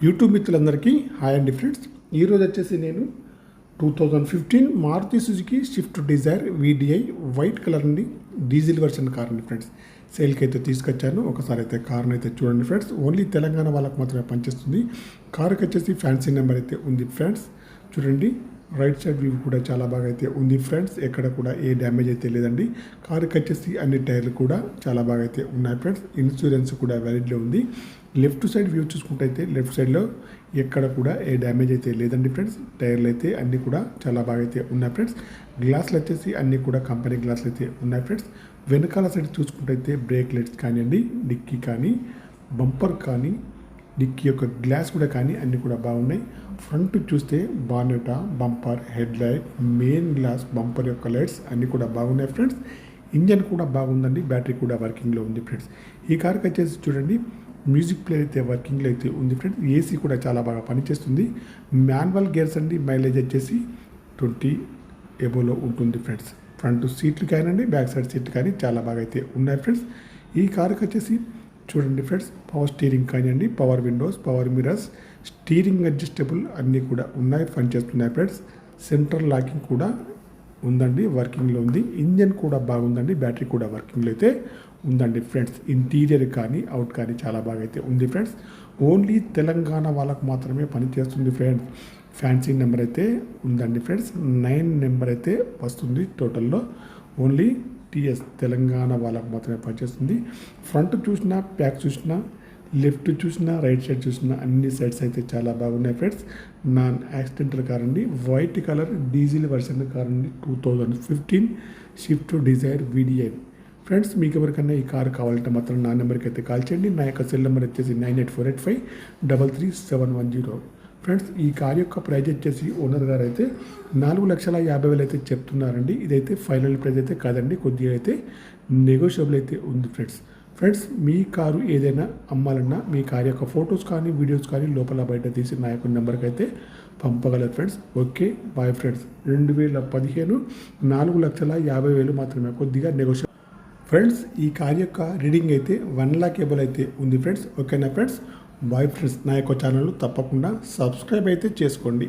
YouTube మిత్రులందరికీ hi అండి friends. ఈరోజు వచ్చేసి నేను 2015 Maruti Suzuki Swift Dzire VDI white colour నుండి డీజిల్ వర్షన్ కార్ అండి ఫ్రెండ్స్. సేల్కి అయితే తీసుకొచ్చాను. ఒకసారి అయితే కార్ని అయితే చూడండి ఫ్రెండ్స్. ఓన్లీ తెలంగాణ వాళ్ళకి మాత్రమే పనిచేస్తుంది. కార్కి వచ్చేసి ఫ్యాన్సీ నెంబర్ అయితే ఉంది ఫ్రెండ్స్. చూడండి, రైట్ సైడ్ వ్యూ కూడా చాలా బాగా అయితే ఉంది ఫ్రెండ్స్. ఎక్కడ కూడా ఏ డ్యామేజ్ అయితే లేదండి. కారుకి వచ్చేసి అన్ని టైర్లు కూడా చాలా బాగా అయితే ఉన్నాయి ఫ్రెండ్స్. ఇన్సూరెన్స్ కూడా వ్యాలిడ్లో ఉంది. లెఫ్ట్ సైడ్ వ్యూ చూసుకుంటే అయితే లెఫ్ట్ సైడ్లో ఎక్కడ కూడా ఏ డ్యామేజ్ అయితే లేదండి ఫ్రెండ్స్. టైర్లు అయితే అన్నీ కూడా చాలా బాగా అయితే ఉన్నాయి ఫ్రెండ్స్. గ్లాసులు వచ్చేసి అన్నీ కూడా కంపెనీ గ్లాసులు అయితే ఉన్నాయి ఫ్రెండ్స్. వెనకాల సైడ్ చూసుకుంటే అయితే బ్రేక్ లైట్స్ కానివ్వండి, డిక్కీ కానీ, బంపర్ కానీ, డిక్కీ యొక్క గ్లాస్ కూడా కానీ అన్నీ కూడా బాగున్నాయి. ఫ్రంట్ చూస్తే bonnet, bumper, head light, main glass, bumper యొక్క లైట్స్ అన్నీ కూడా బాగున్నాయి ఫ్రెండ్స్. ఇంజన్ కూడా బాగుందండి. బ్యాటరీ కూడా వర్కింగ్లో ఉంది ఫ్రెండ్స్. ఈ కార్కి వచ్చేసి చూడండి, మ్యూజిక్ ప్లేయర్ అయితే వర్కింగ్లో అయితే ఉంది ఫ్రెండ్స్. ఏసీ కూడా చాలా బాగా పనిచేస్తుంది. మాన్యువల్ గేర్స్ అండి. మైలేజ్ వచ్చేసి 20 ఎబోలో ఉంటుంది ఫ్రెండ్స్. ఫ్రంట్ సీట్లు కానివ్వండి, బ్యాక్ సైడ్ సీట్లు కానీ చాలా బాగా అయితే ఉన్నాయి ఫ్రెండ్స్. ఈ కార్కి వచ్చేసి చూడండి ఫ్రెండ్స్, పవర్ స్టీరింగ్ కానివ్వండి, power Windows, power mirrors, steering adjustable అన్నీ కూడా ఉన్నాయి, పనిచేస్తున్నాయి ఫ్రెండ్స్. సెంట్రల్ లాకింగ్ కూడా ఉందండి, వర్కింగ్లో ఉంది. ఇంజన్ కూడా బాగుందండి. బ్యాటరీ కూడా వర్కింగ్లో అయితే ఉందండి ఫ్రెండ్స్. ఇంటీరియర్ కానీ అవుట్ కానీ చాలా బాగా అయితే ఉంది ఫ్రెండ్స్. ఓన్లీ తెలంగాణ వాళ్ళకు మాత్రమే పనిచేస్తుంది ఫ్రెండ్స్. ఫ్యాన్సీ నెంబర్ అయితే ఉందండి ఫ్రెండ్స్. 9 నెంబర్ అయితే వస్తుంది టోటల్లో. ఓన్లీ టీఎస్ తెలంగాణ వాళ్ళకు మాత్రమే పనిచేస్తుంది. ఫ్రంట్ చూసినా, బ్యాక్ చూసినా, లెఫ్ట్ చూసినా, రైట్ సైడ్ చూసినా అన్ని సైడ్స్ అయితే చాలా బాగున్నాయి ఫ్రెండ్స్. నాన్ యాక్సిడెంటల్ కార్ అండి. White colour diesel version car అండి. 2015 స్విఫ్ట్ డిజైర్ వీడిఐ ఫ్రెండ్స్. మీకు ఎవరికైనా ఈ కారు కావాలంటే మాత్రం నా నెంబర్కి అయితే కాల్ చేయండి. నా యొక్క సెల్ నెంబర్ వచ్చేసి 9848533710 ఫ్రెండ్స్. ఈ కార్ యొక్క ప్రైజ్ వచ్చేసి ఓనర్ గారు అయితే 4,50,000 అయితే చెప్తున్నారండి. ఇదైతే ఫైనల్ ప్రైజ్ అయితే కాదండి, కొద్దిగా అయితే నెగోషియబుల్ అయితే ఉంది ఫ్రెండ్స్. ఫ్రెండ్స్, మీ కారు ఏదైనా అమ్మాలన్నా మీ కారు యొక్క ఫొటోస్ కానీ, వీడియోస్ కానీ లోపల బయట తీసి నా యొక్క నెంబర్కి అయితే పంపగలరు ఫ్రెండ్స్. Okay, bye friends. 2015 4,50,000 మాత్రమే, కొద్దిగా నెగోషియబుల్ ఫ్రెండ్స్. ఈ కార్ యొక్క రీడింగ్ అయితే 1 లాక్ ఎబోల్ అయితే ఉంది ఫ్రెండ్స్. ఓకేనా ఫ్రెండ్స్, బాయ్ ఫ్రెండ్స్. నా యొక్క ఛానల్ తప్పకుండా సబ్స్క్రైబ్ అయితే చేసుకోండి.